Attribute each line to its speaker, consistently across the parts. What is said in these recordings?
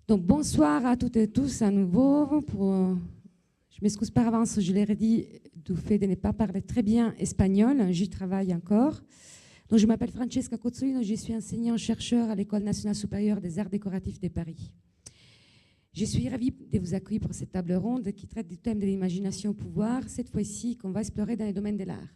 Speaker 1: Donc bonsoir à toutes et tous à nouveau. Je m'excuse par avance, je l'ai redit, du fait de ne pas parler très bien espagnol. J'y travaille encore. Donc, je m'appelle Francesca Cozzolino, je suis enseignant-chercheur à l'École nationale supérieure des arts décoratifs de Paris. Je suis ravie de vous accueillir pour cette table ronde qui traite du thème de l'imagination au pouvoir, cette fois-ci qu'on va explorer dans les domaines de l'art.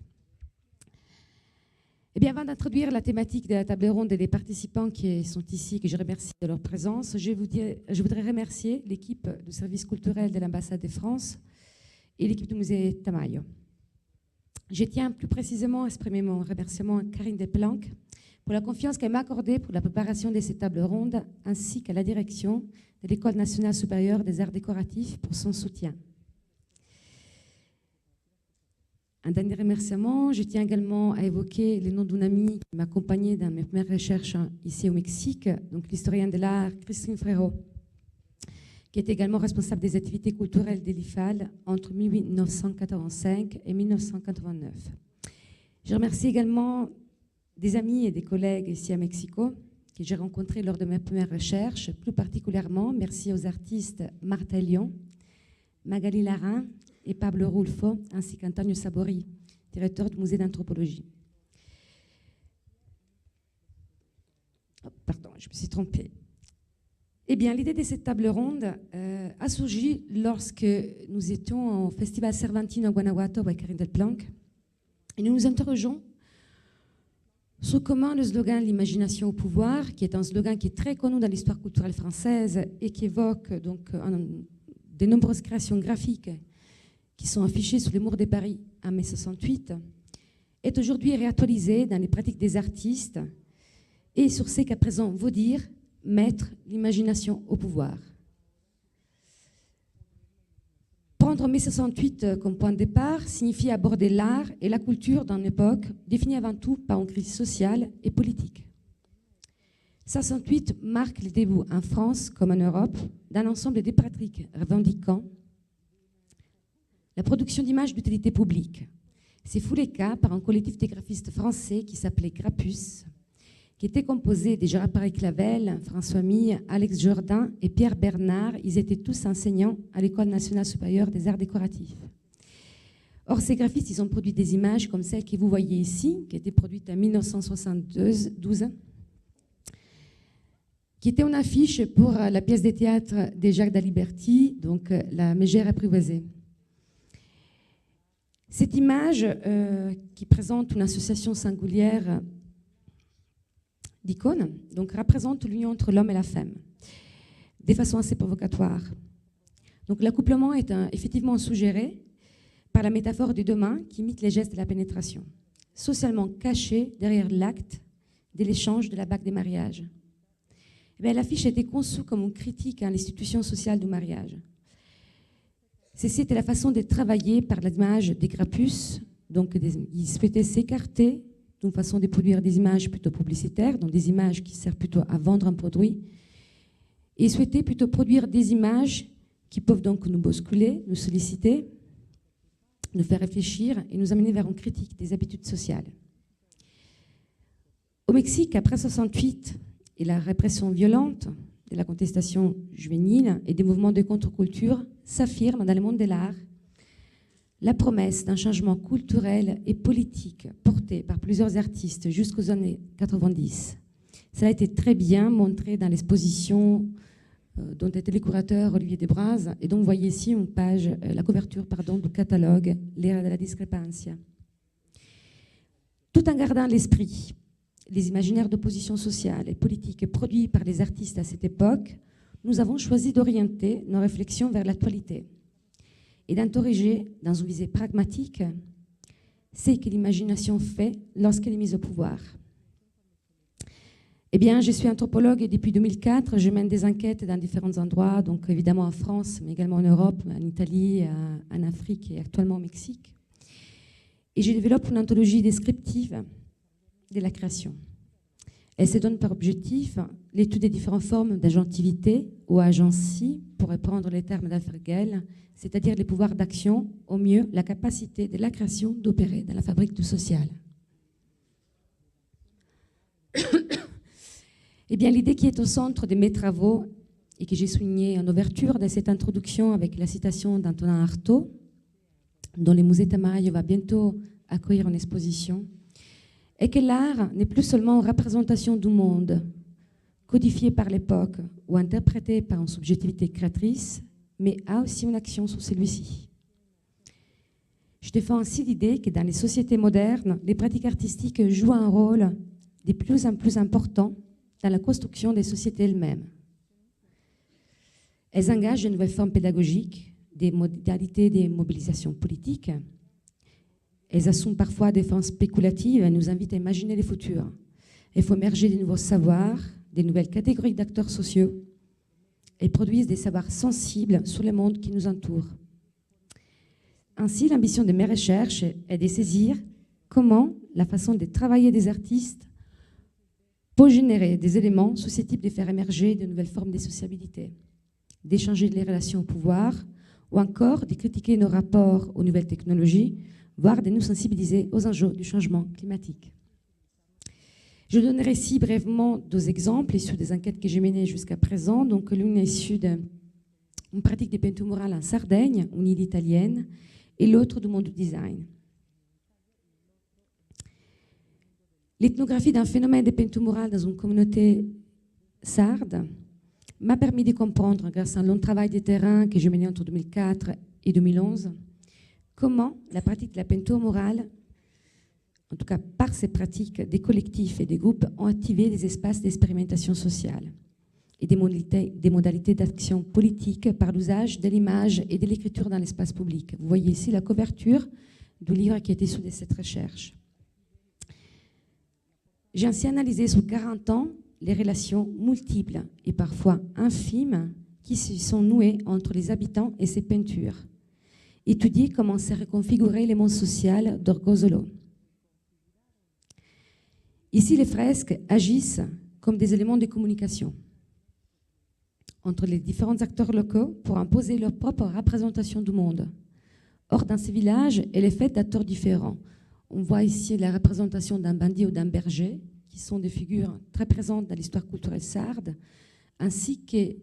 Speaker 1: Eh bien, avant d'introduire la thématique de la table ronde et les participants qui sont ici, que je remercie de leur présence, je voudrais remercier l'équipe du service culturel de l'ambassade de France et l'équipe du musée Tamayo. Je tiens plus précisément à exprimer mon remerciement à Karine Desplanques pour la confiance qu'elle m'a accordée pour la préparation de cette table ronde, ainsi qu'à la direction de l'École nationale supérieure des arts décoratifs pour son soutien. Un dernier remerciement, je tiens également à évoquer le nom d'une amie qui m'a accompagnée dans mes premières recherches ici au Mexique, donc l'historienne de l'art Christine Frérot, qui est également responsable des activités culturelles de l'IFAL entre 1985 et 1989. Je remercie également des amis et des collègues ici à Mexico que j'ai rencontrés lors de mes premières recherches. Plus particulièrement, merci aux artistes Martha Lyon, Magali Larin et Pablo Rulfo, ainsi qu'Antonio Sabori, directeur du musée d'anthropologie. Oh, pardon, je me suis trompée. Eh bien, l'idée de cette table ronde a surgi lorsque nous étions au Festival Cervantino à Guanajuato avec Karine Desplanques et nous nous interrogeons sur comment le slogan « L'imagination au pouvoir », qui est un slogan qui est très connu dans l'histoire culturelle française et qui évoque donc de nombreuses créations graphiques qui sont affichées sur les murs de Paris en mai 68, est aujourd'hui réactualisé dans les pratiques des artistes et sur ce qu'à présent veut dire mettre l'imagination au pouvoir. Prendre mai 68 comme point de départ signifie aborder l'art et la culture dans une époque définie avant tout par une crise sociale et politique. 68 marque le début en France comme en Europe d'un ensemble des pratiques revendiquant la production d'images d'utilité publique. C'est fou les cas par un collectif de graphistes français qui s'appelait Grappus, qui était composé de Gérard Clavel, François Mille, Alex Jourdain et Pierre Bernard. Ils étaient tous enseignants à l'École nationale supérieure des arts décoratifs. Or, ces graphistes, ils ont produit des images comme celle que vous voyez ici, qui était produite en 1972, qui était en affiche pour la pièce de théâtre de Jacques d'Aliberti, donc La Mégère apprivoisée. Cette image qui présente une association singulière d'icônes, donc représente l'union entre l'homme et la femme, de façon assez provocatoire. Donc l'accouplement est effectivement suggéré par la métaphore des deux mains qui imite les gestes de la pénétration, socialement cachés derrière l'acte de l'échange de la bague des mariages. L'affiche a été conçue comme une critique à l'institution sociale du mariage. C'était la façon de travailler par l'image des Grappus, donc ils souhaitaient s'écarter d'une façon de produire des images plutôt publicitaires, donc des images qui servent plutôt à vendre un produit, et souhaiter plutôt produire des images qui peuvent donc nous bousculer, nous solliciter, nous faire réfléchir et nous amener vers une critique des habitudes sociales. Au Mexique, après 68 et la répression violente de la contestation juvénile et des mouvements de contre-culture, s'affirme dans le monde de l'art la promesse d'un changement culturel et politique porté par plusieurs artistes jusqu'aux années 90. Cela a été très bien montré dans l'exposition dont était le curateur Olivier Desbras. Et donc, vous voyez ici une page, la couverture du catalogue L'ère de la discrepancia. Tout en gardant à l'esprit les imaginaires d'opposition sociale et politique produits par les artistes à cette époque, nous avons choisi d'orienter nos réflexions vers l'actualité et d'interroger, dans une visée pragmatique, ce que l'imagination fait lorsqu'elle est mise au pouvoir. Eh bien, je suis anthropologue et depuis 2004, je mène des enquêtes dans différents endroits, donc évidemment en France, mais également en Europe, en Italie, en Afrique et actuellement au Mexique. Et je développe une anthologie descriptive de la création. Elle se donne par objectif l'étude des différentes formes d'agentivité ou agencie, pour reprendre les termes d'Alfred, c'est-à-dire les pouvoirs d'action, au mieux la capacité de la création d'opérer dans la fabrique du social. Eh bien, l'idée qui est au centre de mes travaux et que j'ai soulignée en ouverture de cette introduction avec la citation d'Antonin Artaud, dont le musée Tamayo va bientôt accueillir une exposition, est que l'art n'est plus seulement une représentation du monde, codifiée par l'époque ou interprétée par une subjectivité créatrice, mais a aussi une action sur celui-ci. Je défends ainsi l'idée que dans les sociétés modernes, les pratiques artistiques jouent un rôle de plus en plus important dans la construction des sociétés elles-mêmes. Elles engagent de nouvelles formes pédagogiques, des modalités de mobilisation politique. Elles assument parfois des formes spéculatives et nous invitent à imaginer les futurs. Il faut émerger de nouveaux savoirs, des nouvelles catégories d'acteurs sociaux et produisent des savoirs sensibles sur le monde qui nous entoure. Ainsi, l'ambition de mes recherches est de saisir comment la façon de travailler des artistes peut générer des éléments susceptibles de faire émerger de nouvelles formes de sociabilité, d'échanger les relations au pouvoir ou encore de critiquer nos rapports aux nouvelles technologies, voire de nous sensibiliser aux enjeux du changement climatique. Je donnerai ici brièvement 2 exemples issus des enquêtes que j'ai menées jusqu'à présent. Donc, l'une est issue d'une pratique de peinture murale en Sardaigne, une île italienne, et l'autre du monde du design. L'ethnographie d'un phénomène de peinture murale dans une communauté sarde m'a permis de comprendre, grâce à un long travail de terrain que j'ai mené entre 2004 et 2011, comment la pratique de la peinture murale, en tout cas par ces pratiques, des collectifs et des groupes ont activé des espaces d'expérimentation sociale et des modalités d'action politique par l'usage de l'image et de l'écriture dans l'espace public. Vous voyez ici la couverture du livre qui a été issu de cette recherche. J'ai ainsi analysé sur 40 ans les relations multiples et parfois infimes qui se sont nouées entre les habitants et ces peintures. Étudier comment s'est reconfiguré le monde social d'Orgosolo. Ici, les fresques agissent comme des éléments de communication entre les différents acteurs locaux pour imposer leur propre représentation du monde. Or, dans ces villages, elle est faite d'acteurs différents. On voit ici la représentation d'un bandit ou d'un berger, qui sont des figures très présentes dans l'histoire culturelle sarde, ainsi que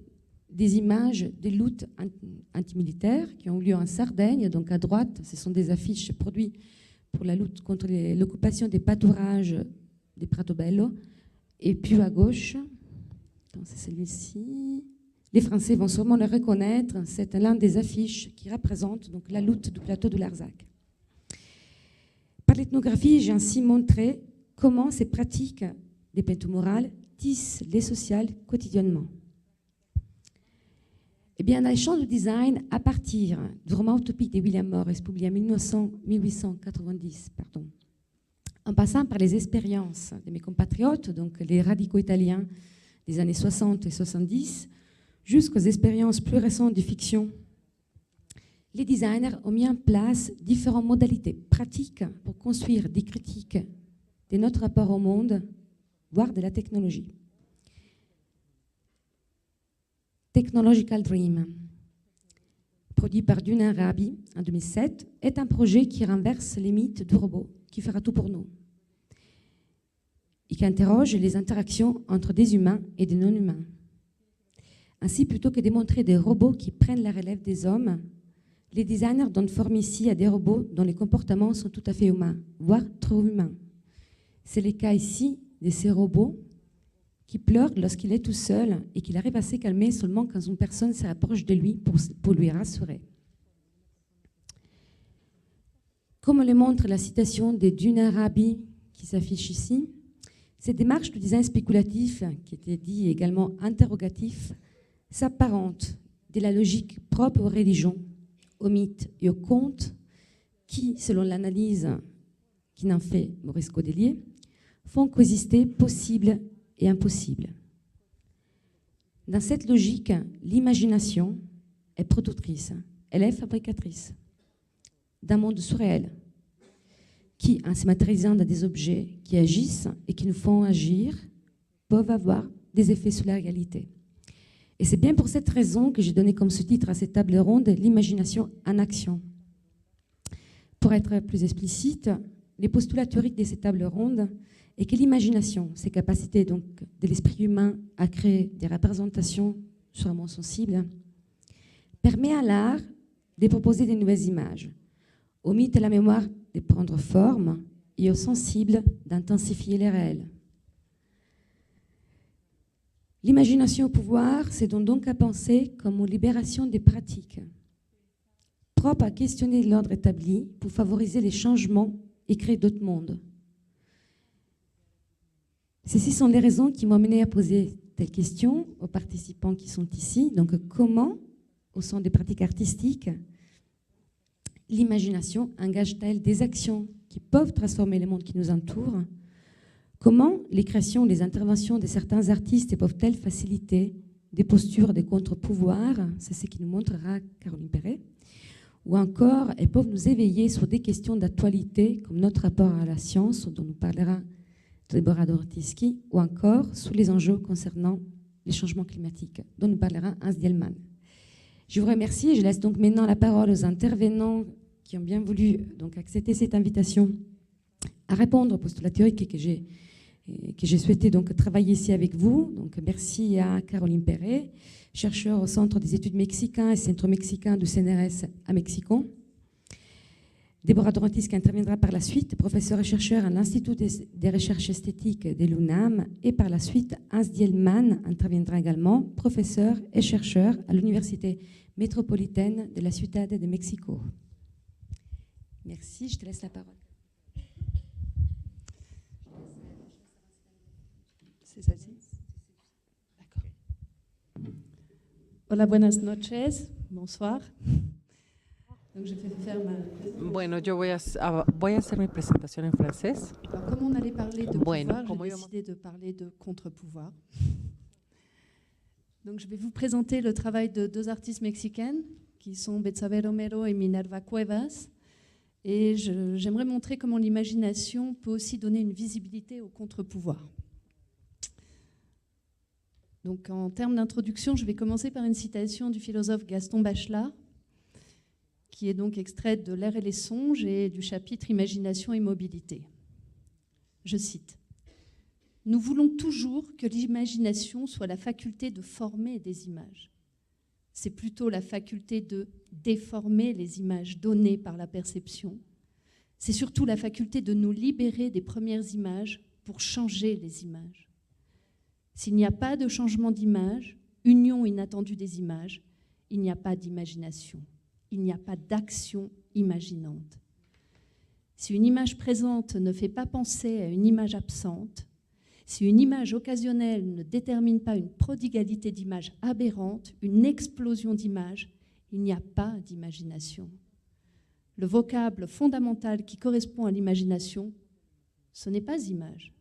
Speaker 1: des images des luttes antimilitaires qui ont eu lieu en Sardaigne. Donc à droite, ce sont des affiches produites pour la lutte contre l'occupation des pâturages des Pratobello. Et puis à gauche, c'est celui-ci. Les Français vont sûrement le reconnaître. C'est l'un des affiches qui représente donc la lutte du plateau de Larzac. Par l'ethnographie, j'ai ainsi montré comment ces pratiques des peintures murales tissent les sociales quotidiennement. Eh bien, dans les champs du design, à partir du roman utopique de William Morris, publié en 1890, en passant par les expériences de mes compatriotes, donc les radicaux italiens des années 60 et 70, jusqu'aux expériences plus récentes de fiction, les designers ont mis en place différentes modalités pratiques pour construire des critiques de notre rapport au monde, voire de la technologie. Technological Dream, produit par Duna Rabi en 2007, est un projet qui renverse les mythes du robot qui fera tout pour nous et qui interroge les interactions entre des humains et des non-humains. Ainsi, plutôt que de montrer des robots qui prennent la relève des hommes, les designers donnent forme ici à des robots dont les comportements sont tout à fait humains, voire trop humains. C'est le cas ici de ces robots qui pleure lorsqu'il est tout seul et qu'il arrive à se calmer seulement quand une personne se rapproche de lui pour lui rassurer. Comme le montre la citation de Duna Rabi qui s'affiche ici, cette démarche de design spéculatif, qui était dit également interrogatif, s'apparente de la logique propre aux religions, aux mythes et aux contes qui, selon l'analyse qui n'en fait Maurice Godelier, font coexister possible et impossible. Dans cette logique, l'imagination est productrice, elle est fabricatrice d'un monde surréel qui, en se matérialisant dans des objets qui agissent et qui nous font agir, peuvent avoir des effets sur la réalité. Et c'est bien pour cette raison que j'ai donné comme sous-titre à cette table ronde « L'imagination en action ». Pour être plus explicite, les postulats théoriques de cette table ronde et que l'imagination, ces capacités donc, de l'esprit humain à créer des représentations sûrement sensibles, permet à l'art de proposer de nouvelles images, au mythe et la mémoire de prendre forme et aux sensibles d'intensifier les réels. L'imagination au pouvoir, c'est donc à penser comme une libération des pratiques, propre à questionner l'ordre établi pour favoriser les changements et créer d'autres mondes. Ceci sont les raisons qui m'ont amené à poser telle question aux participants qui sont ici. Donc, comment, au sein des pratiques artistiques, l'imagination engage-t-elle des actions qui peuvent transformer le monde qui nous entoure? Comment les créations, les interventions de certains artistes peuvent-elles faciliter des postures de contre-pouvoir? C'est ce qui nous montrera Caroline Perret. Ou encore, elles peuvent nous éveiller sur des questions d'actualité, comme notre rapport à la science, dont nous parlera Deborah Dorotitsky, ou encore sur les enjeux concernant les changements climatiques, dont nous parlera Hans Dielman. Je vous remercie et je laisse donc maintenant la parole aux intervenants qui ont bien voulu donc accepter cette invitation à répondre aux postulats théoriques que j'ai souhaité donc travailler ici avec vous. Donc merci à Caroline Perret, chercheur au Centre des études mexicains et Centre mexicain du CNRS à Mexico. Deborah Dorotitsky interviendra par la suite, professeur et chercheur à l'Institut des recherches esthétiques de l'UNAM, et par la suite, Hans Dielman interviendra également, professeur et chercheur à l'Université métropolitaine de la Ciudad de Mexico. Merci, je te laisse la parole.
Speaker 2: C'est celle-ci? D'accord. Hola, buenas noches. Bonsoir. Donc, je vais faire ma présentation.
Speaker 3: Bueno, yo voy a hacer mi presentación en francés.
Speaker 2: Alors, comme on allait parler de
Speaker 3: Bueno,
Speaker 2: pouvoir, j'ai décidé de parler de contre-pouvoir. Donc, je vais vous présenter le travail de deux artistes mexicaines qui sont Betsabe Romero et Minerva Cuevas. Et j'aimerais montrer comment l'imagination peut aussi donner une visibilité au contre-pouvoir. Donc, en termes d'introduction, je vais commencer par une citation du philosophe Gaston Bachelard, qui est donc extraite de L'air et les songes et du chapitre Imagination et mobilité. Je cite: « Nous voulons toujours que l'imagination soit la faculté de former des images. C'est plutôt la faculté de déformer les images données par la perception. C'est surtout la faculté de nous libérer des premières images pour changer les images. S'il n'y a pas de changement d'image, union inattendue des images, il n'y a pas d'imagination. Il n'y a pas d'action imaginante. Si une image présente ne fait pas penser à une image absente, si une image occasionnelle ne détermine pas une prodigalité d'images aberrantes, une explosion d'images, il n'y a pas d'imagination. Le vocable fondamental qui correspond à l'imagination, ce n'est pas image,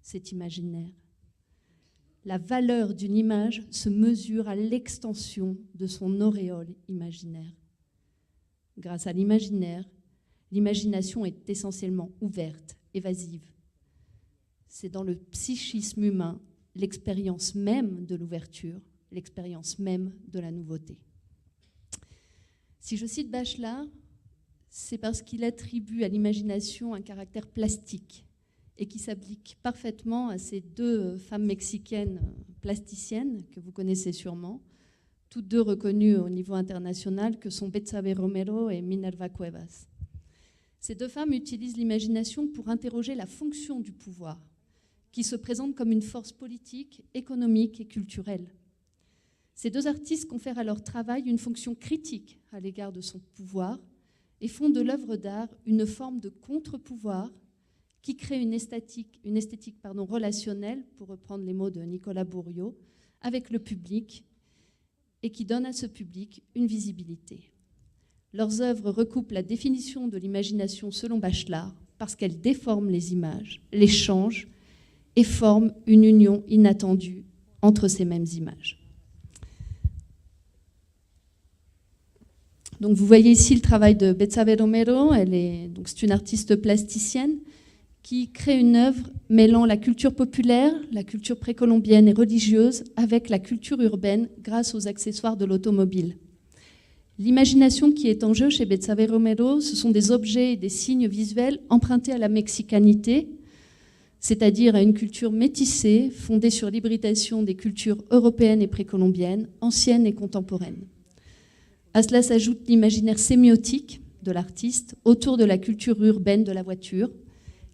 Speaker 2: c'est imaginaire. La valeur d'une image se mesure à l'extension de son auréole imaginaire. Grâce à l'imaginaire, l'imagination est essentiellement ouverte, évasive. C'est dans le psychisme humain l'expérience même de l'ouverture, l'expérience même de la nouveauté. Si je cite Bachelard, c'est parce qu'il attribue à l'imagination un caractère plastique et qui s'applique parfaitement à ces deux femmes mexicaines plasticiennes que vous connaissez sûrement, toutes deux reconnues au niveau international, que sont Betsabe Romero et Minerva Cuevas. Ces deux femmes utilisent l'imagination pour interroger la fonction du pouvoir, qui se présente comme une force politique, économique et culturelle. Ces deux artistes confèrent à leur travail une fonction critique à l'égard de son pouvoir et font de l'œuvre d'art une forme de contre-pouvoir qui crée une esthétique relationnelle, pour reprendre les mots de Nicolas Bourriaud, avec le public, et qui donne à ce public une visibilité. Leurs œuvres recoupent la définition de l'imagination selon Bachelard parce qu'elles déforment les images, les changent et forment une union inattendue entre ces mêmes images. Donc vous voyez ici le travail de Betsabe Romero. C'est une artiste plasticienne qui crée une œuvre mêlant la culture populaire, la culture précolombienne et religieuse avec la culture urbaine grâce aux accessoires de l'automobile. L'imagination qui est en jeu chez Betsabe Romero, ce sont des objets et des signes visuels empruntés à la mexicanité. c'est-à-dire à une culture métissée, fondée sur l'hybridation des cultures européennes et précolombiennes, anciennes et contemporaines. À cela s'ajoute l'imaginaire sémiotique de l'artiste autour de la culture urbaine de la voiture,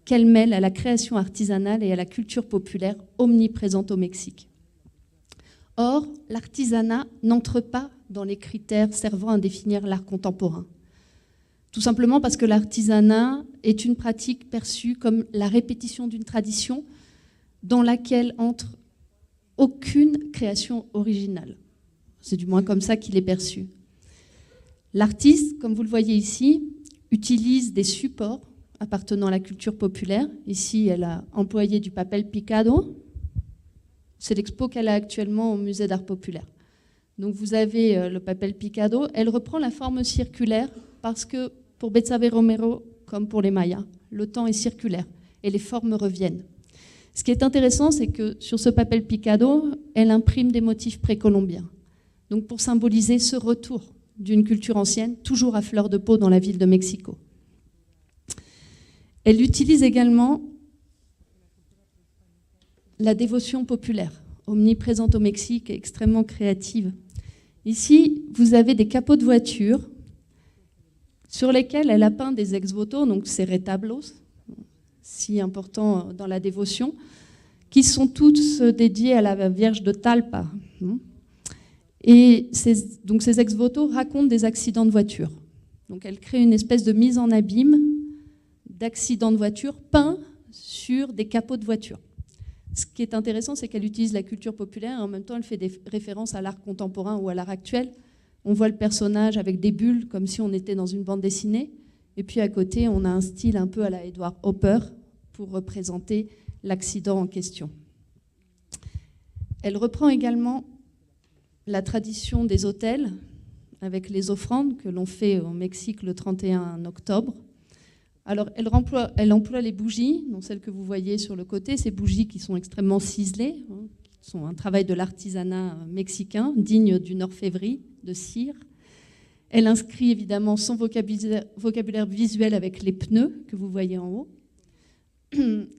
Speaker 2: qu'elle mêle à la création artisanale et à la culture populaire omniprésente au Mexique. Or, l'artisanat n'entre pas dans les critères servant à définir l'art contemporain. Tout simplement parce que l'artisanat est une pratique perçue comme la répétition d'une tradition dans laquelle entre aucune création originale. C'est du moins comme ça qu'il est perçu. L'artiste, comme vous le voyez ici, utilise des supports appartenant à la culture populaire. Ici, elle a employé du papel picado. C'est l'expo qu'elle a actuellement au Musée d'art populaire. Donc vous avez le papel picado. Elle reprend la forme circulaire parce que pour Betsabe Romero, comme pour les Mayas, le temps est circulaire et les formes reviennent. Ce qui est intéressant, c'est que sur ce papel picado, elle imprime des motifs précolombiens. Donc pour symboliser ce retour d'une culture ancienne, toujours à fleur de peau dans la ville de Mexico. Elle utilise également la dévotion populaire, omniprésente au Mexique et extrêmement créative. Ici, vous avez des capots de voitures sur lesquels elle a peint des ex-voto, donc ces retablos, si importants dans la dévotion, qui sont tous dédiés à la Vierge de Talpa. Et ces ex-voto racontent des accidents de voiture. Donc elle crée une espèce de mise en abîme d'accidents de voiture peints sur des capots de voiture. Ce qui est intéressant, c'est qu'elle utilise la culture populaire et en même temps, elle fait des références à l'art contemporain ou à l'art actuel. On voit le personnage avec des bulles, comme si on était dans une bande dessinée. Et puis à côté, on a un style un peu à la Edward Hopper pour représenter l'accident en question. Elle reprend également la tradition des autels avec les offrandes que l'on fait au Mexique le 31 octobre. Alors, elle emploie les bougies, donc celles que vous voyez sur le côté, ces bougies qui sont extrêmement ciselées, qui sont un travail de l'artisanat mexicain, digne d'une orfèvrerie de cire. Elle inscrit évidemment son vocabulaire visuel avec les pneus que vous voyez en haut.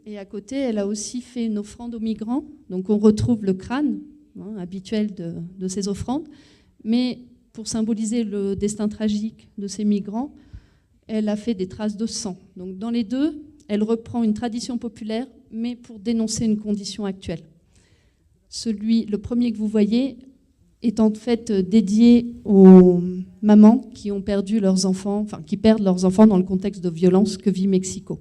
Speaker 2: Et à côté, elle a aussi fait une offrande aux migrants. Donc on retrouve le crâne habituel de ces offrandes. Mais pour symboliser le destin tragique de ces migrants, elle a fait des traces de sang. Donc dans les deux, elle reprend une tradition populaire, mais pour dénoncer une condition actuelle. Le premier que vous voyez est en fait dédié aux mamans qui ont perdu leurs enfants, enfin qui perdent leurs enfants dans le contexte de violence que vit Mexico.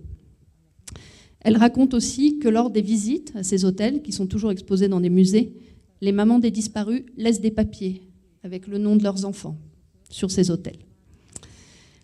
Speaker 2: Elle raconte aussi que lors des visites à ces hôtels, qui sont toujours exposés dans des musées, les mamans des disparus laissent des papiers avec le nom de leurs enfants sur ces hôtels.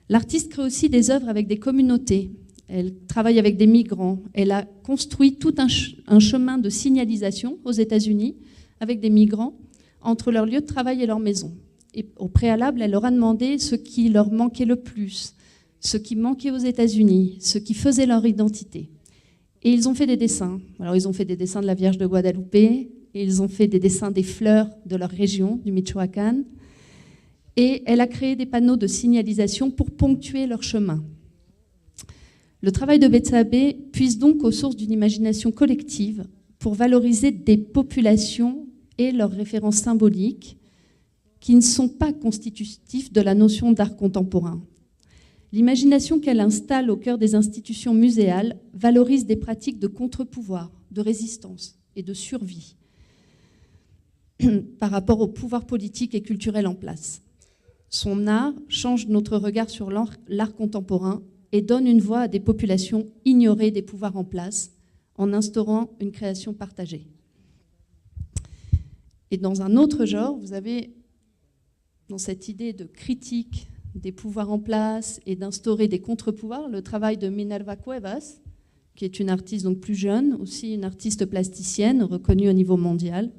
Speaker 2: L'artiste crée aussi des œuvres avec des communautés. Elle travaille avec des migrants. Elle a construit tout un chemin de signalisation aux États-Unis avec des migrants entre leur lieu de travail et leur maison. Et au préalable, elle leur a demandé ce qui leur manquait le plus, ce qui manquait aux États-Unis, ce qui faisait leur identité. Et ils ont fait des dessins. Alors, ils ont fait des dessins de la Vierge de Guadalupe, et ils ont fait des dessins des fleurs de leur région, du Michoacán. Et elle a créé des panneaux de signalisation pour ponctuer leur chemin. Le travail de Betsabe puise donc aux sources d'une imagination collective pour valoriser des populations et leurs références symboliques qui ne sont pas constitutifs de la notion d'art contemporain. L'imagination qu'elle installe au cœur des institutions muséales valorise des pratiques de contre-pouvoir, de résistance et de survie par rapport au pouvoir politique et culturel en place. Son art change notre regard sur l'art contemporain et donne une voix à des populations ignorées des pouvoirs en place en instaurant une création partagée. Et dans un autre genre, vous avez, dans cette idée de critique des pouvoirs en place et d'instaurer des contre-pouvoirs, le travail de Minerva Cuevas, qui est une artiste donc plus jeune, aussi une artiste plasticienne reconnue au niveau mondial.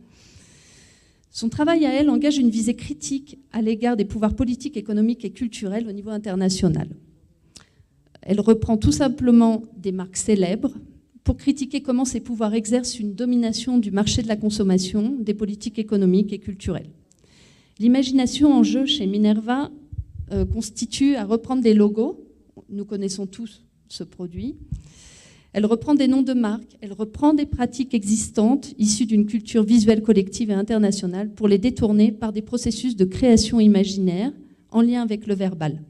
Speaker 2: Son travail à elle engage une visée critique à l'égard des pouvoirs politiques, économiques et culturels au niveau international. Elle reprend tout simplement des marques célèbres pour critiquer comment ces pouvoirs exercent une domination du marché de la consommation, des politiques économiques et culturelles. L'imagination en jeu chez Minerva consistue à reprendre des logos. Nous connaissons tous ce produit. Elle reprend des noms de marques, elle reprend des pratiques existantes issues d'une culture visuelle collective et internationale pour les détourner par des processus de création imaginaire en lien avec le verbal.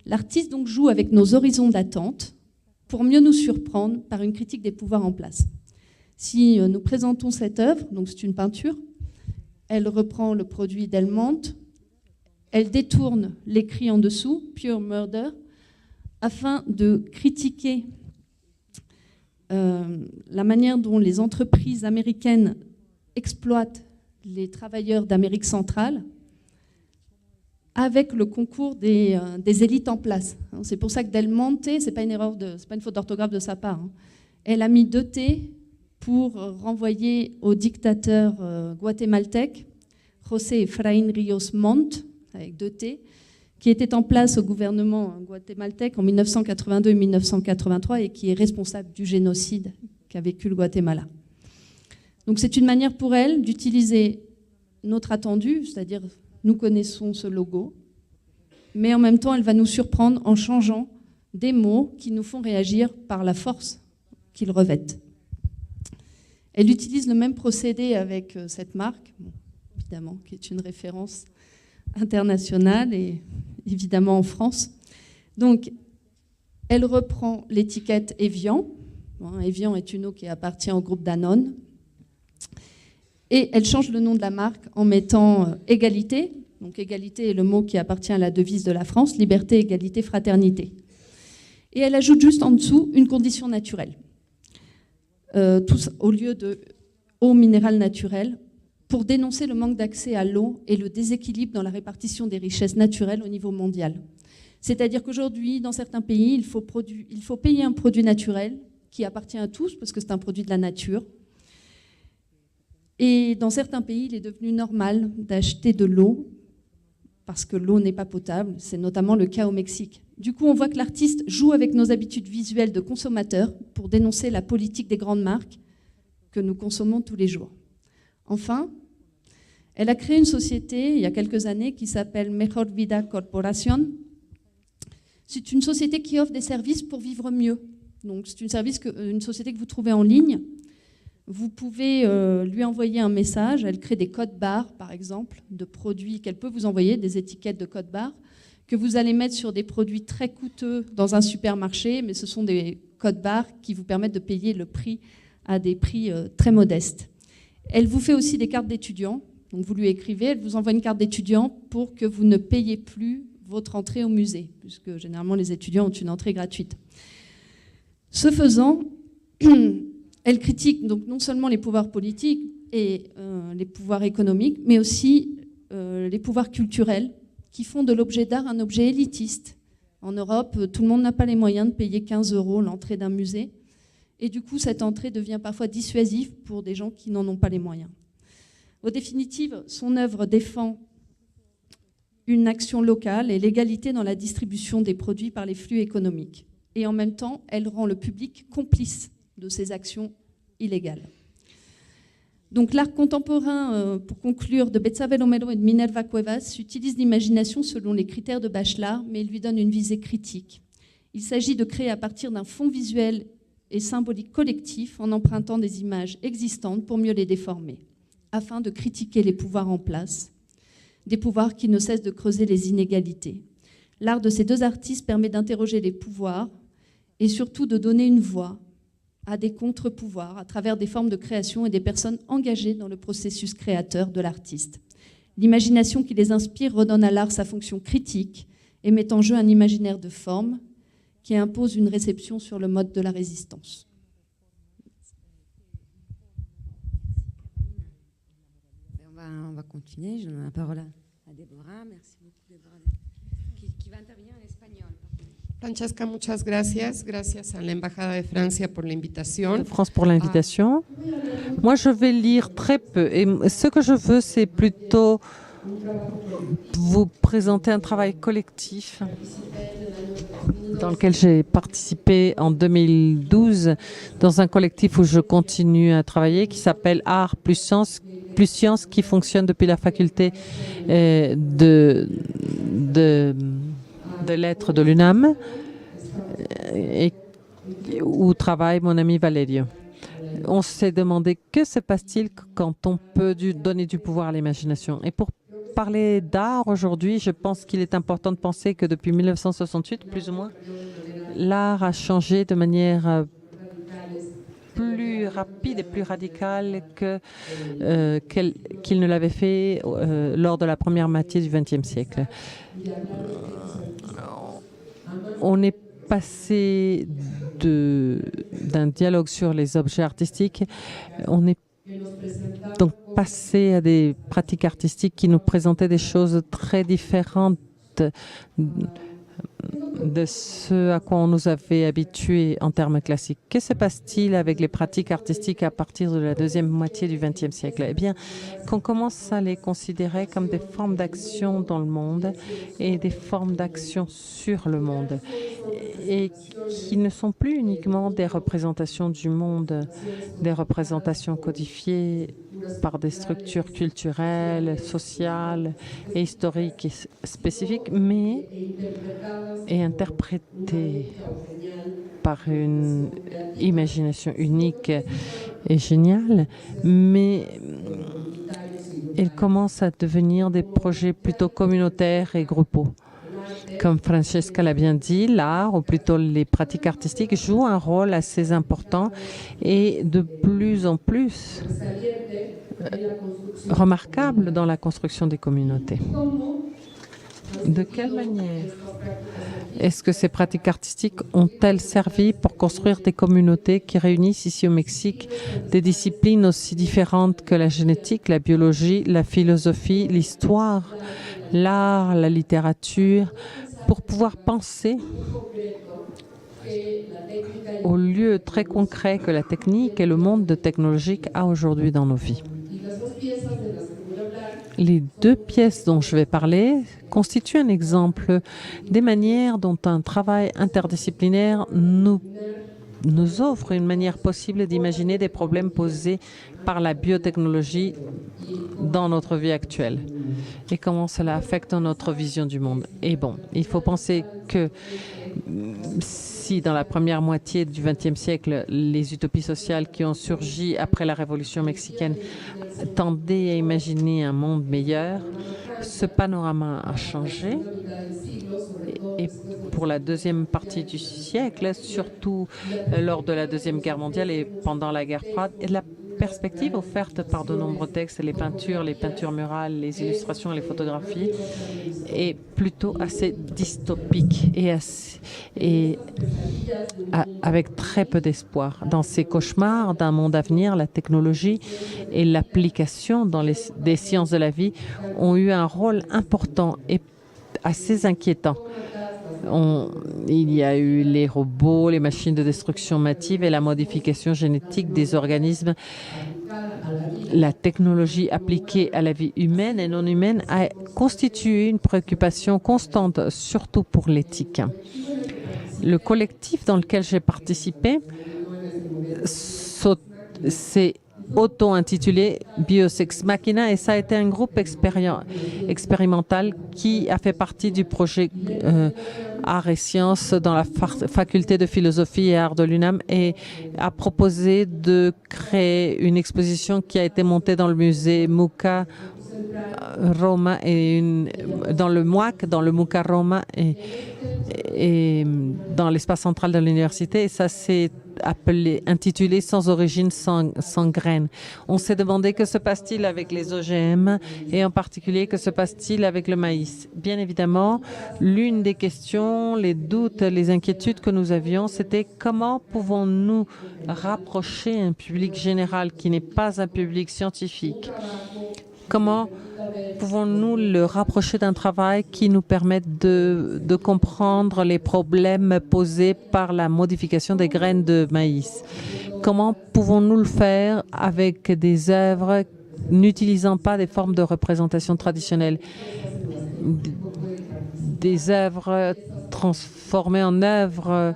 Speaker 2: L'artiste donc joue avec nos horizons d'attente pour mieux nous surprendre par une critique des pouvoirs en place. Si nous présentons cette œuvre, donc c'est une peinture, elle reprend le produit d'Elmont, elle détourne l'écrit en dessous, Pure Murder, afin de critiquer la manière dont les entreprises américaines exploitent les travailleurs d'Amérique centrale avec le concours des élites en place. C'est pour ça que Del Monte, c'est pas une erreur, c'est pas une faute d'orthographe de sa part. Elle a mis 2 T pour renvoyer au dictateur guatémaltèque José Efraín Ríos Montt, avec 2 T, qui était en place au gouvernement guatémaltèque en 1982 et 1983 et qui est responsable du génocide qu'a vécu le Guatemala. Donc c'est une manière pour elle d'utiliser notre attendu, c'est-à-dire nous connaissons ce logo, mais en même temps elle va nous surprendre en changeant des mots qui nous font réagir par la force qu'ils revêtent. Elle utilise le même procédé avec cette marque, bon, évidemment, qui est une référence internationale et évidemment en France. Donc, elle reprend l'étiquette Evian. Evian est une eau qui appartient au groupe Danone. Et elle change le nom de la marque en mettant égalité. Donc, égalité est le mot qui appartient à la devise de la France, liberté, égalité, fraternité. Et elle ajoute juste en dessous une condition naturelle. Au lieu de eau minérale naturelle, pour dénoncer le manque d'accès à l'eau et le déséquilibre dans la répartition des richesses naturelles au niveau mondial. C'est-à-dire qu'aujourd'hui, dans certains pays, il faut payer un produit naturel qui appartient à tous, parce que c'est un produit de la nature. Et dans certains pays, il est devenu normal d'acheter de l'eau, parce que l'eau n'est pas potable. C'est notamment le cas au Mexique. Du coup, on voit que l'artiste joue avec nos habitudes visuelles de consommateurs pour dénoncer la politique des grandes marques que nous consommons tous les jours. Enfin, elle a créé une société il y a quelques années qui s'appelle Mejor Vida Corporation. C'est une société qui offre des services pour vivre mieux. Donc, c'est une société que vous trouvez en ligne. Vous pouvez lui envoyer un message. Elle crée des codes barres, par exemple, de produits qu'elle peut vous envoyer, des étiquettes de codes barres, que vous allez mettre sur des produits très coûteux dans un supermarché, mais ce sont des codes barres qui vous permettent de payer le prix à des prix très modestes. Elle vous fait aussi des cartes d'étudiants. Donc vous lui écrivez, elle vous envoie une carte d'étudiant pour que vous ne payiez plus votre entrée au musée, puisque généralement les étudiants ont une entrée gratuite. Ce faisant, elle critique donc non seulement les pouvoirs politiques et les pouvoirs économiques, mais aussi les pouvoirs culturels qui font de l'objet d'art un objet élitiste. En Europe, tout le monde n'a pas les moyens de payer 15 € l'entrée d'un musée. Et du coup, cette entrée devient parfois dissuasive pour des gens qui n'en ont pas les moyens. Au définitive, son œuvre défend une action locale et l'égalité dans la distribution des produits par les flux économiques. Et en même temps, elle rend le public complice de ces actions illégales. Donc l'art contemporain, pour conclure, de Betsabe Romero et de Minerva Cuevas utilise l'imagination selon les critères de Bachelard, mais il lui donne une visée critique. Il s'agit de créer à partir d'un fond visuel et symbolique collectif en empruntant des images existantes pour mieux les déformer, afin de critiquer les pouvoirs en place, des pouvoirs qui ne cessent de creuser les inégalités. L'art de ces deux artistes permet d'interroger les pouvoirs et surtout de donner une voix à des contre-pouvoirs à travers des formes de création et des personnes engagées dans le processus créateur de l'artiste. L'imagination qui les inspire redonne à l'art sa fonction critique et met en jeu un imaginaire de forme qui impose une réception sur le mode de la résistance.
Speaker 1: On va continuer. Je donne la parole à Déborah. Merci beaucoup, Déborah, qui va intervenir en espagnol.
Speaker 4: Francesca, muchas gracias. Gracias a la Embajada de Francia pour l'invitation.
Speaker 3: France pour l'invitation. Moi, je vais lire très peu. Et ce que je veux, c'est plutôt vous présenter un travail collectif dans lequel j'ai participé en 2012 dans un collectif où je continue à travailler qui s'appelle Art plus Science, qui fonctionne depuis la faculté de lettres de l'UNAM et où travaille mon ami Valerio. On s'est demandé que se passe-t-il quand on peut donner du pouvoir à l'imagination. Et pour parler d'art aujourd'hui, je pense qu'il est important de penser que depuis 1968, plus ou moins, l'art a changé de manière plus rapide et plus radicale qu'il ne l'avait fait lors de la première moitié du XXe siècle. On est passé d'un dialogue sur les objets artistiques, on est donc passé à des pratiques artistiques qui nous présentaient des choses très différentes de ce à quoi on nous avait habitués en termes classiques. Que se passe-t-il avec les pratiques artistiques à partir de la deuxième moitié du XXe siècle? Eh bien, qu'on commence à les considérer comme des formes d'action dans le monde et des formes d'action sur le monde, et qui ne sont plus uniquement des représentations du monde, des représentations codifiées par des structures culturelles, sociales et historiques et spécifiques, mais interprétées par une imagination unique et géniale, mais elles commencent à devenir des projets plutôt communautaires et groupaux. Comme Francesca l'a bien dit, l'art, ou plutôt les pratiques artistiques, jouent un rôle assez important et de plus en plus remarquable dans la construction des communautés. De quelle manière est-ce que ces pratiques artistiques ont-elles servi pour construire des communautés qui réunissent ici au Mexique des disciplines aussi différentes que la génétique, la biologie, la philosophie, l'histoire, l'art, la littérature, pour pouvoir penser au lieu très concret que la technique et le monde technologique a aujourd'hui dans nos vies? Les deux pièces dont je vais parler constituent un exemple des manières dont un travail interdisciplinaire nous offre une manière possible d'imaginer des problèmes posés par la biotechnologie dans notre vie actuelle et comment cela affecte notre vision du monde. Et bon, il faut penser que si dans la première moitié du XXe siècle, les utopies sociales qui ont surgi après la Révolution mexicaine tendaient à imaginer un monde meilleur, ce panorama a changé. Et pour la deuxième partie du siècle, surtout lors de la Deuxième Guerre mondiale et pendant la guerre froide, et la perspective offerte par de nombreux textes, les peintures murales, les illustrations et les photographies, est plutôt assez dystopique et avec très peu d'espoir. Dans ces cauchemars d'un monde à venir, la technologie et l'application dans des sciences de la vie ont eu un rôle important et assez inquiétant. Il y a eu les robots, les machines de destruction massive et la modification génétique des organismes. La technologie appliquée à la vie humaine et non humaine a constitué une préoccupation constante, surtout pour l'éthique. Le collectif dans lequel j'ai participé s'est auto-intitulé Bios Ex Machina, et ça a été un groupe expérimental qui a fait partie du projet Arts et Sciences dans la faculté de philosophie et arts de l'UNAM, et a proposé de créer une exposition qui a été montée dans le musée MUCA Roma et dans le MUAC, dans le MUCA Roma et dans l'espace central de l'université, et ça s'est intitulé Sans origine, sans graines. On s'est demandé que se passe-t-il avec les OGM et en particulier que se passe-t-il avec le maïs. Bien évidemment, l'une des questions, les doutes, les inquiétudes que nous avions, c'était comment pouvons-nous rapprocher un public général qui n'est pas un public scientifique? Comment pouvons-nous le rapprocher d'un travail qui nous permette de comprendre les problèmes posés par la modification des graines de maïs? Comment pouvons-nous le faire avec des œuvres n'utilisant pas des formes de représentation traditionnelles, des œuvres transformées en œuvres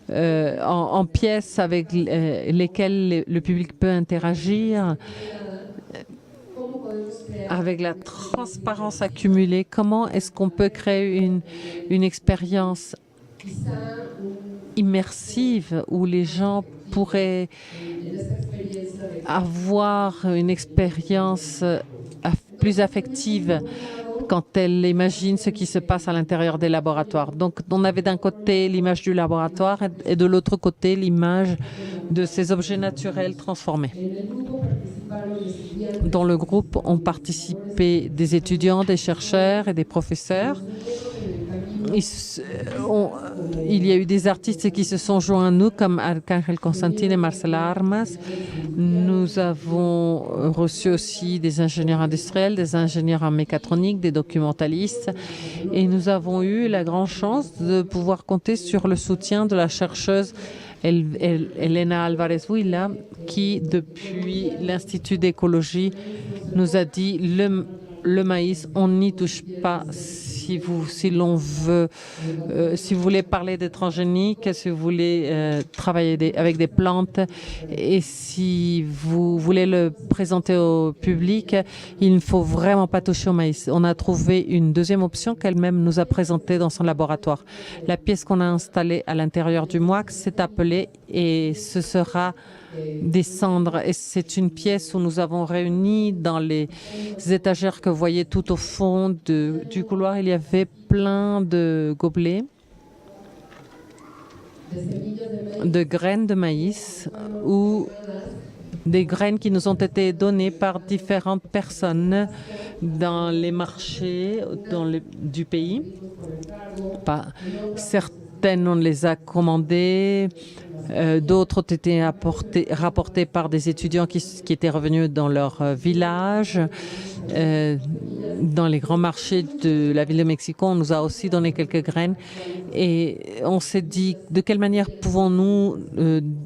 Speaker 3: en pièces avec lesquelles le public peut interagir? Avec la transparence accumulée, comment est-ce qu'on peut créer une expérience immersive où les gens pourraient avoir une expérience plus affective quand elles imaginent ce qui se passe à l'intérieur des laboratoires. Donc, on avait d'un côté l'image du laboratoire et de l'autre côté l'image de ces objets naturels transformés. Dans le groupe ont participé des étudiants, des chercheurs et des professeurs. Il y a eu des artistes qui se sont joints à nous, comme Arcángel Constantin et Marcela Armas. Nous avons reçu aussi des ingénieurs industriels, des ingénieurs en mécatronique, des documentalistes. Et nous avons eu la grande chance de pouvoir compter sur le soutien de la chercheuse Elena Alvarez-Huila, qui, depuis l'Institut d'écologie, nous a dit le maïs, on n'y touche pas. Si l'on veut, si vous voulez parler de transgénique, si vous voulez travailler avec des plantes et si vous voulez le présenter au public, il ne faut vraiment pas toucher au maïs. On a trouvé une deuxième option qu'elle-même nous a présentée dans son laboratoire. La pièce qu'on a installée à l'intérieur du MOAC s'est appelée et ce sera des cendres. Et c'est une pièce où nous avons réuni dans les étagères que vous voyez tout au fond du couloir. Il y avait plein de gobelets de graines de maïs ou des graines qui nous ont été données par différentes personnes dans les marchés du pays. Certaines, on les a commandées. D'autres ont été rapportés par des étudiants qui étaient revenus dans leur village. Dans les grands marchés de la ville de Mexico, on nous a aussi donné quelques graines. Et on s'est dit, de quelle manière pouvons-nous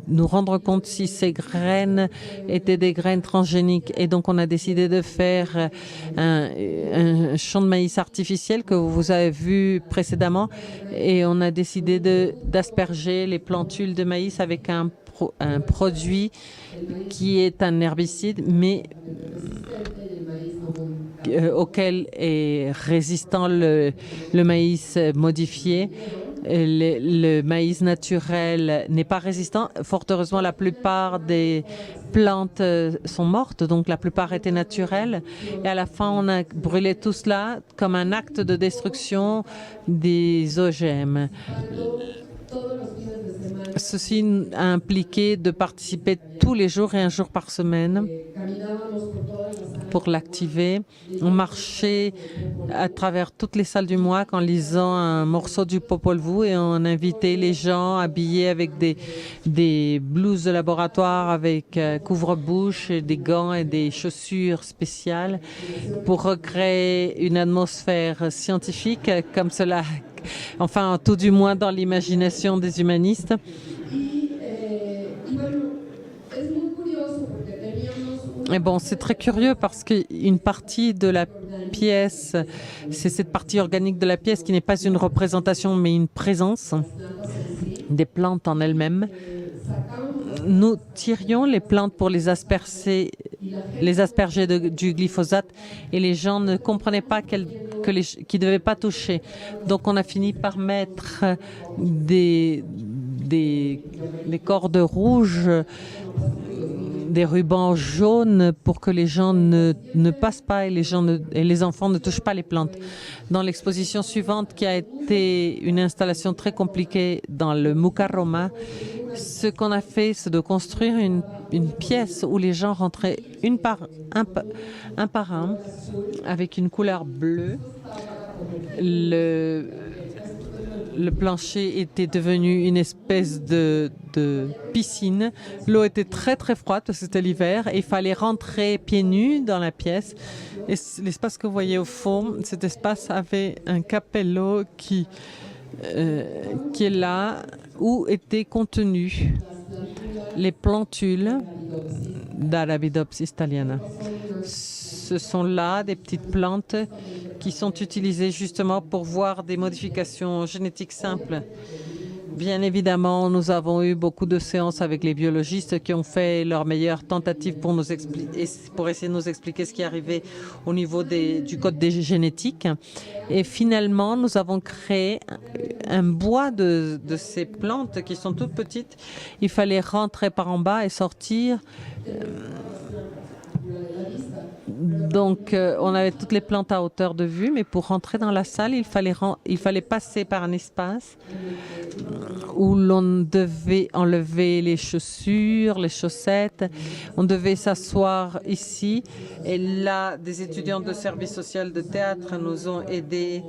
Speaker 3: nous rendre compte si ces graines étaient des graines transgéniques? Et donc, on a décidé de faire un champ de maïs artificiel que vous avez vu précédemment. Et on a décidé d'asperger les plantules de maïs avec un produit qui est un herbicide, mais auquel est résistant le maïs modifié. Le maïs naturel n'est pas résistant. Fort heureusement, la plupart des plantes sont mortes, donc la plupart étaient naturelles. Et à la fin, on a brûlé tout cela comme un acte de destruction des OGM. Ceci a impliqué de participer tous les jours et un jour par semaine pour l'activer. On marchait à travers toutes les salles du MOAC en lisant un morceau du Popol Vuh et on invitait les gens habillés avec des blouses de laboratoire avec couvre-bouche, des gants et des chaussures spéciales pour recréer une atmosphère scientifique comme cela, enfin tout du moins dans l'imagination des humanistes. Et bon, c'est très curieux parce qu'une partie de la pièce, c'est cette partie organique de la pièce qui n'est pas une représentation mais une présence des plantes en elles-mêmes. Nous tirions les plantes pour les asperger du glyphosate et les gens ne comprenaient pas qu'ils ne devaient pas toucher. Donc on a fini par mettre des cordes rouges, des rubans jaunes pour que les gens ne passent pas et les enfants ne touchent pas les plantes. Dans l'exposition suivante, qui a été une installation très compliquée dans le Mukarroma, ce qu'on a fait, c'est de construire une pièce où les gens rentraient un par un avec une couleur bleue. Le plancher était devenu une espèce de piscine. L'eau était très très froide parce que c'était l'hiver et il fallait rentrer pieds nus dans la pièce. Et l'espace que vous voyez au fond, cet espace avait un capello qui est là où étaient contenues les plantules d'Arabidopsis thaliana. Ce sont là des petites plantes qui sont utilisées justement pour voir des modifications génétiques simples. Bien évidemment, nous avons eu beaucoup de séances avec les biologistes qui ont fait leur meilleure tentative pour essayer de nous expliquer ce qui arrivait au niveau du code génétique. Et finalement, nous avons créé un bois de ces plantes qui sont toutes petites. Il fallait rentrer par en bas et sortir. Donc, on avait toutes les plantes à hauteur de vue, mais pour rentrer dans la salle, il fallait passer par un espace où l'on devait enlever les chaussures, les chaussettes. On devait s'asseoir ici. Et là, des étudiants de service social de théâtre nous ont aidés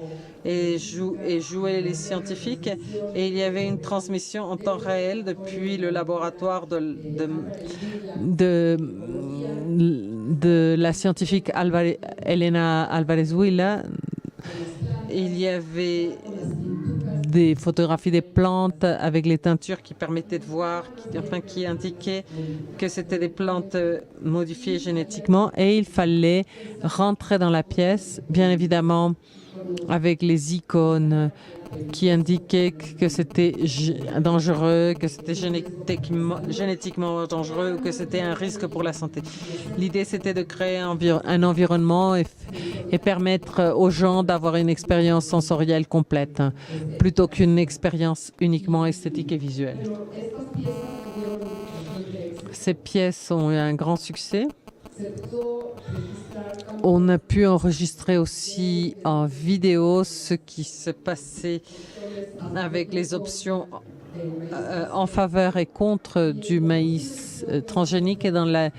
Speaker 3: et joué les scientifiques. Et il y avait une transmission en temps réel depuis le laboratoire de la scientifique Elena Alvarez-Huila. Il y avait des photographies des plantes avec les teintures qui permettaient de voir, qui indiquaient que c'était des plantes modifiées génétiquement, et il fallait rentrer dans la pièce, bien évidemment avec les icônes qui indiquaient que c'était dangereux, que c'était génétiquement dangereux ou que c'était un risque pour la santé. L'idée, c'était de créer un environnement et permettre aux gens d'avoir une expérience sensorielle complète, plutôt qu'une expérience uniquement esthétique et visuelle. Ces pièces ont eu un grand succès. On a pu enregistrer aussi en vidéo ce qui se passait avec les options en faveur et contre du maïs transgénique. Et dans la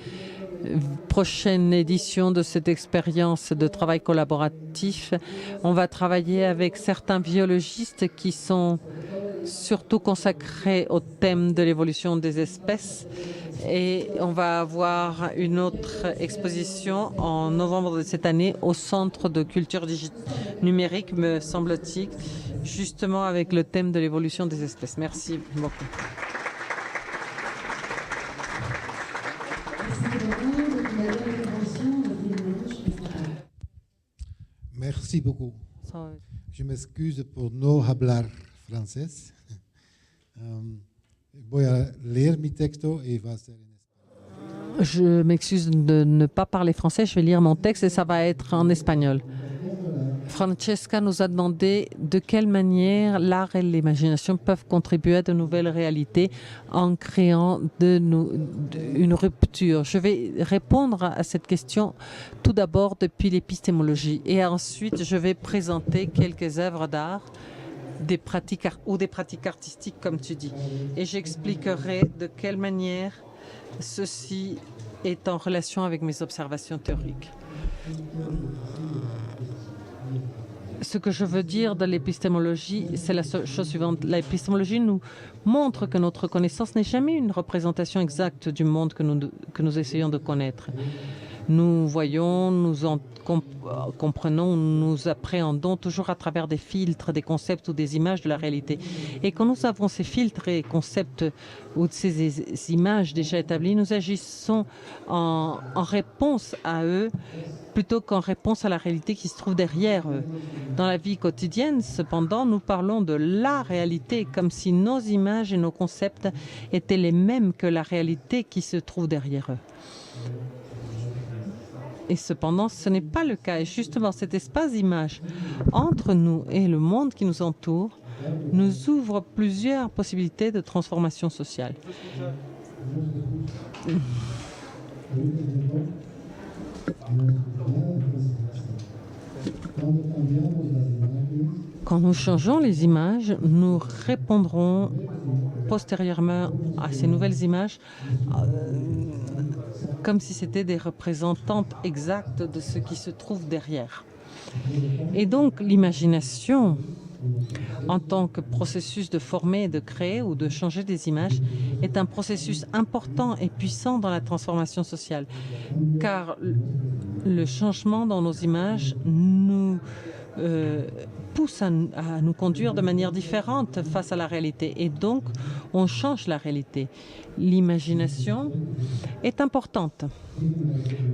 Speaker 3: prochaine édition de cette expérience de travail collaboratif, on va travailler avec certains biologistes qui sont surtout consacrés au thème de l'évolution des espèces. Et on va avoir une autre exposition en novembre de cette année au Centre de culture numérique, me semble-t-il, justement avec le thème de l'évolution des espèces. Merci beaucoup.
Speaker 5: Merci beaucoup. Je m'excuse pour no hablar francés. Voy a leer mi texto y va a ser en español.
Speaker 3: Je m'excuse de ne pas parler français, je vais lire mon texte et ça va être en espagnol. Francesca nous a demandé de quelle manière l'art et l'imagination peuvent contribuer à de nouvelles réalités en créant une rupture. Je vais répondre à cette question tout d'abord depuis l'épistémologie et ensuite je vais présenter quelques œuvres d'art des pratiques artistiques, comme tu dis. Et j'expliquerai de quelle manière ceci est en relation avec mes observations théoriques. Ce que je veux dire de l'épistémologie, c'est la chose suivante. L'épistémologie nous montre que notre connaissance n'est jamais une représentation exacte du monde que nous essayons de connaître. Nous voyons, nous comprenons, nous appréhendons toujours à travers des filtres, des concepts ou des images de la réalité. Et quand nous avons ces filtres et concepts ou ces images déjà établies, nous agissons en réponse à eux plutôt qu'en réponse à la réalité qui se trouve derrière eux. Dans la vie quotidienne, cependant, nous parlons de la réalité comme si nos images et nos concepts étaient les mêmes que la réalité qui se trouve derrière eux. Et cependant, ce n'est pas le cas. Et justement, cet espace d'image entre nous et le monde qui nous entoure nous ouvre plusieurs possibilités de transformation sociale. Quand nous changeons les images, nous répondrons postérieurement à ces nouvelles images comme si c'était des représentantes exactes de ce qui se trouve derrière. Et donc l'imagination, en tant que processus de former, de créer ou de changer des images, est un processus important et puissant dans la transformation sociale, car le changement dans nos images nous pousse à nous conduire de manière différente face à la réalité. Et donc, on change la réalité. L'imagination est importante.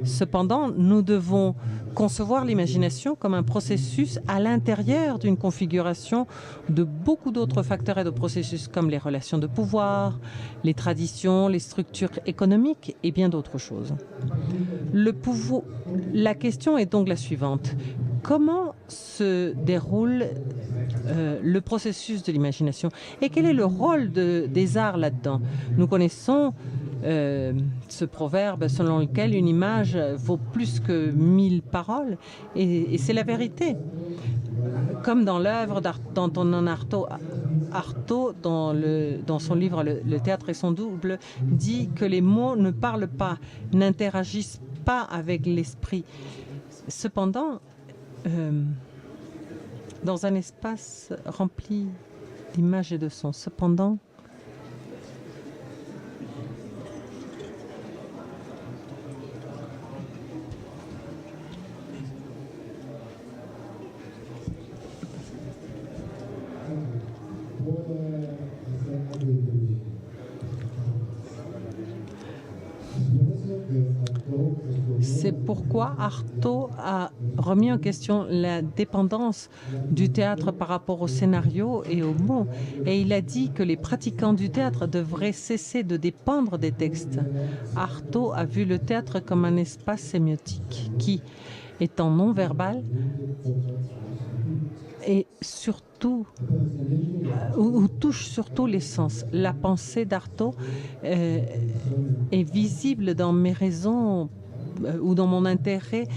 Speaker 3: Cependant, nous devons concevoir l'imagination comme un processus à l'intérieur d'une configuration de beaucoup d'autres facteurs et de processus comme les relations de pouvoir, les traditions, les structures économiques et bien d'autres choses. La question est donc la suivante. Comment se déroule le processus de l'imagination et quel est le rôle des arts là-dedans? Nous connaissons ce proverbe selon lequel une image vaut plus que 1000 paroles et c'est la vérité. Comme dans l'œuvre d'Antonin Artaud, dans son livre Le théâtre et son double, dit que les mots ne parlent pas, n'interagissent pas avec l'esprit. Cependant, dans un espace rempli d'images et de sons. Cependant, c'est pourquoi Artaud a remis en question la dépendance du théâtre par rapport au scénario et aux mots. Et il a dit que les pratiquants du théâtre devraient cesser de dépendre des textes. Artaud a vu le théâtre comme un espace sémiotique qui, étant non-verbal, et surtout, où touche surtout les sens. La pensée d'Artaud est visible dans mes raisons ou dans mon intérêt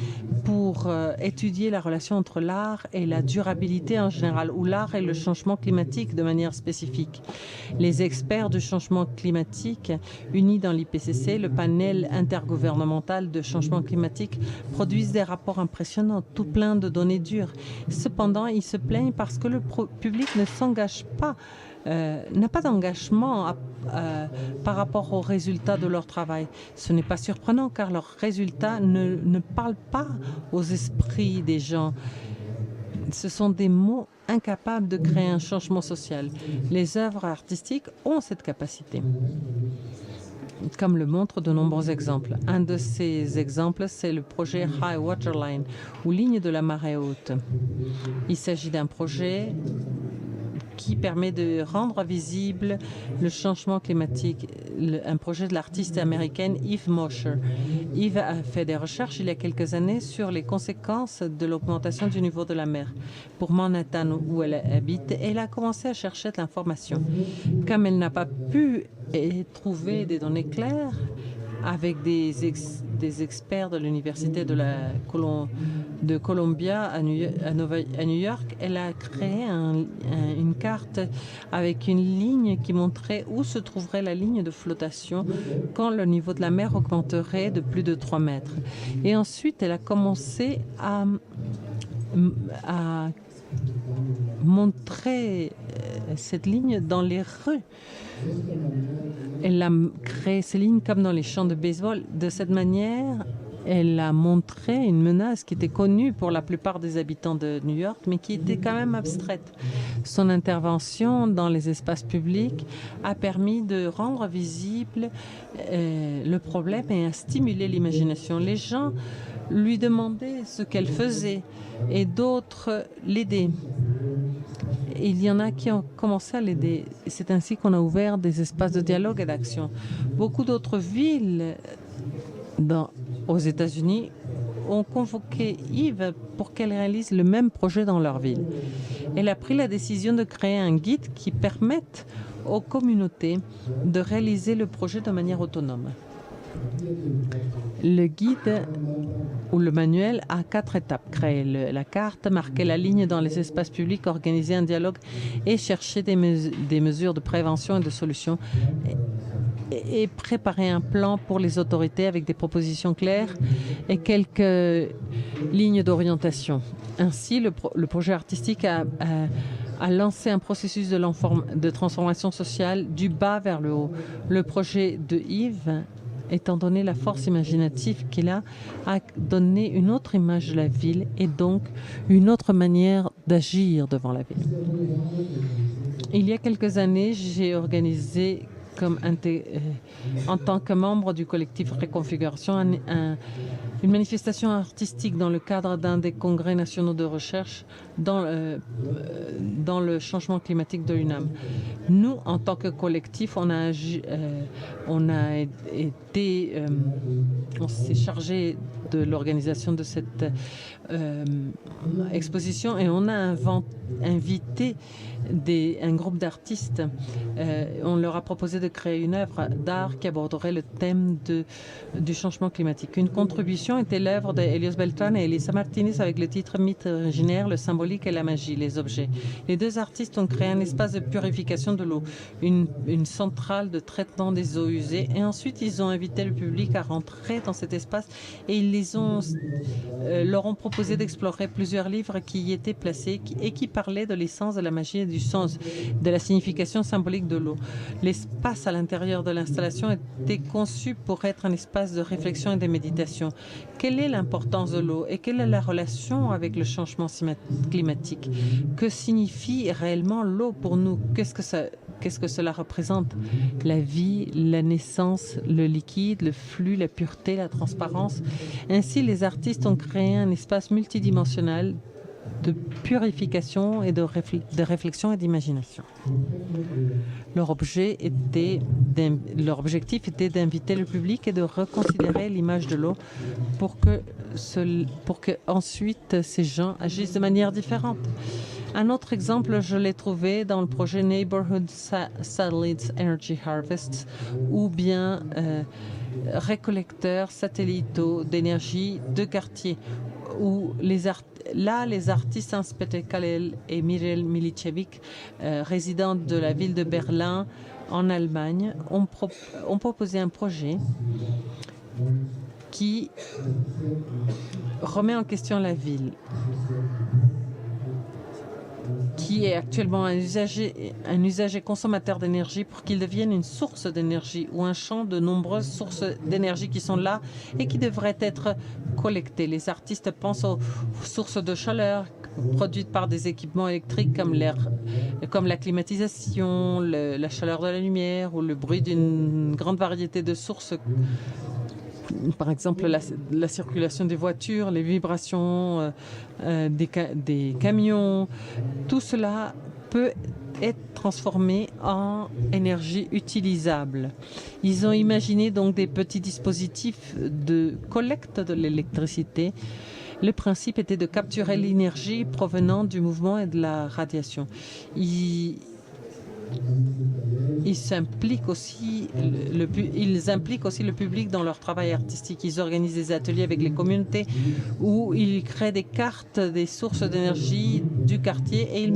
Speaker 3: pour étudier la relation entre l'art et la durabilité en général, ou l'art et le changement climatique de manière spécifique. Les experts du changement climatique unis dans l'IPCC, le panel intergouvernemental de changement climatique, produisent des rapports impressionnants, tout plein de données dures. Cependant, ils se plaignent parce que le public ne s'engage pas, n'a pas d'engagement par rapport aux résultats de leur travail. Ce n'est pas surprenant car leurs résultats ne parlent pas aux esprits des gens. Ce sont des mots incapables de créer un changement social. Les œuvres artistiques ont cette capacité, comme le montrent de nombreux exemples. Un de ces exemples, c'est le projet High Water Line, ou ligne de la marée haute. Il s'agit d'un projet qui permet de rendre visible le changement climatique, un projet de l'artiste américaine Eve Mosher. Eve a fait des recherches il y a quelques années sur les conséquences de l'augmentation du niveau de la mer. Pour Manhattan, où elle habite, elle a commencé à chercher de l'information. Comme elle n'a pas pu trouver des données claires, avec des experts de l'université de Columbia à New York, elle a créé une carte avec une ligne qui montrait où se trouverait la ligne de flottation quand le niveau de la mer augmenterait de plus de 3 mètres. Et ensuite, elle a commencé à montrer cette ligne dans les rues. Elle a créé ces lignes comme dans les champs de baseball. De cette manière, elle a montré une menace qui était connue pour la plupart des habitants de New York, mais qui était quand même abstraite. Son intervention dans les espaces publics a permis de rendre visible le problème et à stimuler l'imagination. Les gens lui demandaient ce qu'elle faisait et d'autres l'aidaient. Il y en a qui ont commencé à l'aider. C'est ainsi qu'on a ouvert des espaces de dialogue et d'action. Beaucoup d'autres villes aux États-Unis ont convoqué Eve pour qu'elle réalise le même projet dans leur ville. Elle a pris la décision de créer un guide qui permette aux communautés de réaliser le projet de manière autonome. Le guide ou le manuel a 4 étapes. Créer la carte, marquer la ligne dans les espaces publics, organiser un dialogue et chercher des mesures de prévention et de solutions et préparer un plan pour les autorités avec des propositions claires et quelques lignes d'orientation. Ainsi, le projet artistique a lancé un processus de transformation sociale du bas vers le haut. Le projet de Yves étant donné la force imaginative qu'il a donné une autre image de la ville et donc une autre manière d'agir devant la ville. Il y a quelques années, j'ai organisé en tant que membre du collectif Reconfiguration une manifestation artistique dans le cadre d'un des congrès nationaux de recherche dans le changement climatique de l'UNAM. Nous, en tant que collectif, on s'est chargé de l'organisation de cette exposition et on a invité un groupe d'artistes. On leur a proposé de créer une œuvre d'art qui aborderait le thème du changement climatique. Une contribution était l'œuvre d'Elios Beltran et Elisa Martinez avec le titre Mythe originaire, le symbolique et la magie, les objets. Les deux artistes ont créé un espace de purification de l'eau, une centrale de traitement des eaux usées et ensuite ils ont invité le public à rentrer dans cet espace et ils leur ont proposé d'explorer plusieurs livres qui y étaient placés et qui parlaient de l'essence, de la magie et du sens, de la signification symbolique de l'eau. L'espace à l'intérieur de l'installation était conçu pour être un espace de réflexion et de méditation. Quelle est l'importance de l'eau et quelle est la relation avec le changement climatique? Que signifie réellement l'eau pour nous? Qu'est-ce que cela représente? La vie, la naissance, le liquide, le flux, la pureté, la transparence. Ainsi, les artistes ont créé un espace multidimensionnel de purification et de réflexion et d'imagination. Leur objectif était d'inviter le public et de reconsidérer l'image de l'eau pour que ensuite ces gens agissent de manière différente. Un autre exemple, je l'ai trouvé dans le projet Neighborhood Satellites Energy Harvests, ou bien récollecteurs satellitaux d'énergie de quartier, où les artistes Hans Peter Kalel et Mirel Milicevic, résidents de la ville de Berlin en Allemagne, ont proposé un projet qui remet en question la ville, qui est actuellement un usager consommateur d'énergie pour qu'il devienne une source d'énergie ou un champ de nombreuses sources d'énergie qui sont là et qui devraient être collectées. Les artistes pensent aux sources de chaleur produites par des équipements électriques comme la climatisation, la chaleur de la lumière ou le bruit d'une grande variété de sources. Par exemple, la circulation des voitures, les vibrations des camions, tout cela peut être transformé en énergie utilisable. Ils ont imaginé donc des petits dispositifs de collecte de l'électricité. Le principe était de capturer l'énergie provenant du mouvement et de la radiation. Ils impliquent aussi le public dans leur travail artistique. Ils organisent des ateliers avec les communautés où ils créent des cartes des sources d'énergie du quartier et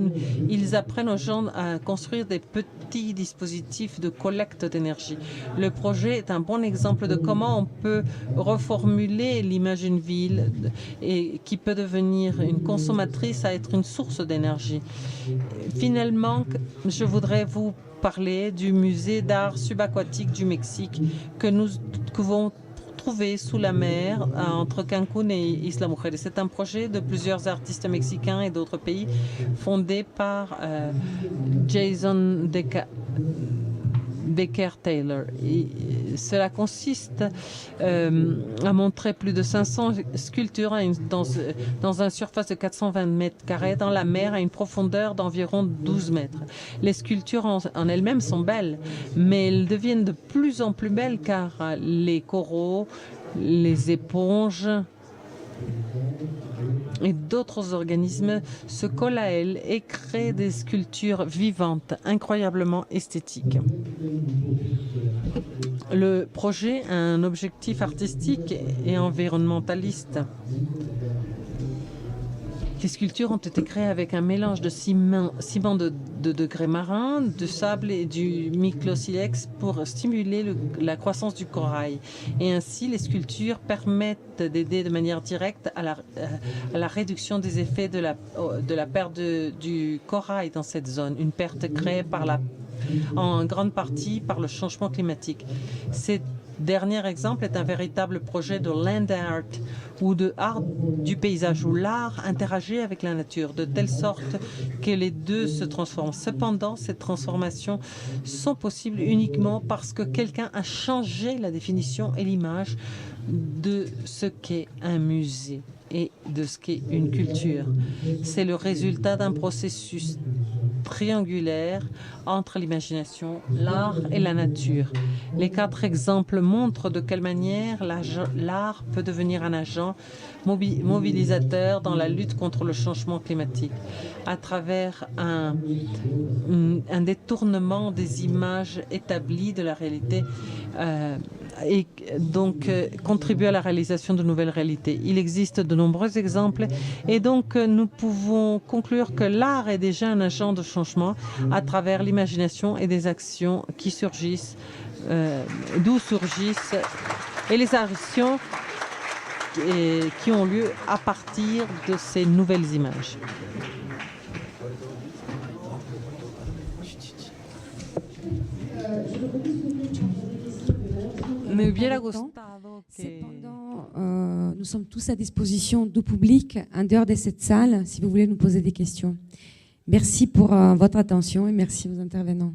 Speaker 3: ils apprennent aux gens à construire des petits dispositifs de collecte d'énergie. Le projet est un bon exemple de comment on peut reformuler l'image d'une ville et qui peut devenir une consommatrice à être une source d'énergie. Finalement, je voudrais vous parler du musée d'art subaquatique du Mexique que nous pouvons trouver sous la mer entre Cancún et Isla Mujeres. C'est un projet de plusieurs artistes mexicains et d'autres pays fondé par Jason Decker-Taylor. Cela consiste à montrer plus de 500 sculptures dans une surface de 420 mètres carrés dans la mer à une profondeur d'environ 12 mètres. Les sculptures en elles-mêmes sont belles, mais elles deviennent de plus en plus belles car les coraux, les éponges et d'autres organismes se collent à elles et créent des sculptures vivantes, incroyablement esthétiques. Le projet a un objectif artistique et environnementaliste. Les sculptures ont été créées avec un mélange de ciment de degrés marins, de sable et du mycosilex pour stimuler la croissance du corail. Et ainsi, les sculptures permettent d'aider de manière directe à la réduction des effets de la perte du corail dans cette zone, une perte créée en grande partie par le changement climatique. Dernier exemple est un véritable projet de land art ou de art du paysage où l'art interagit avec la nature de telle sorte que les deux se transforment. Cependant, ces transformations sont possibles uniquement parce que quelqu'un a changé la définition et l'image de ce qu'est un musée et de ce qu'est une culture. C'est le résultat d'un processus triangulaire entre l'imagination, l'art et la nature. Les 4 exemples montrent de quelle manière l'art peut devenir un agent mobilisateur dans la lutte contre le changement climatique à travers un détournement des images établies de la réalité et donc contribuer à la réalisation de nouvelles réalités. Il existe de nombreux exemples et donc nous pouvons conclure que l'art est déjà un agent de changement à travers l'imagination et des actions qui surgissent, d'où surgissent, et les actions qui ont lieu à partir de ces nouvelles images.
Speaker 1: Cependant, nous sommes tous à disposition du public en dehors de cette salle si vous voulez nous poser des questions. Merci pour votre attention et merci aux intervenants.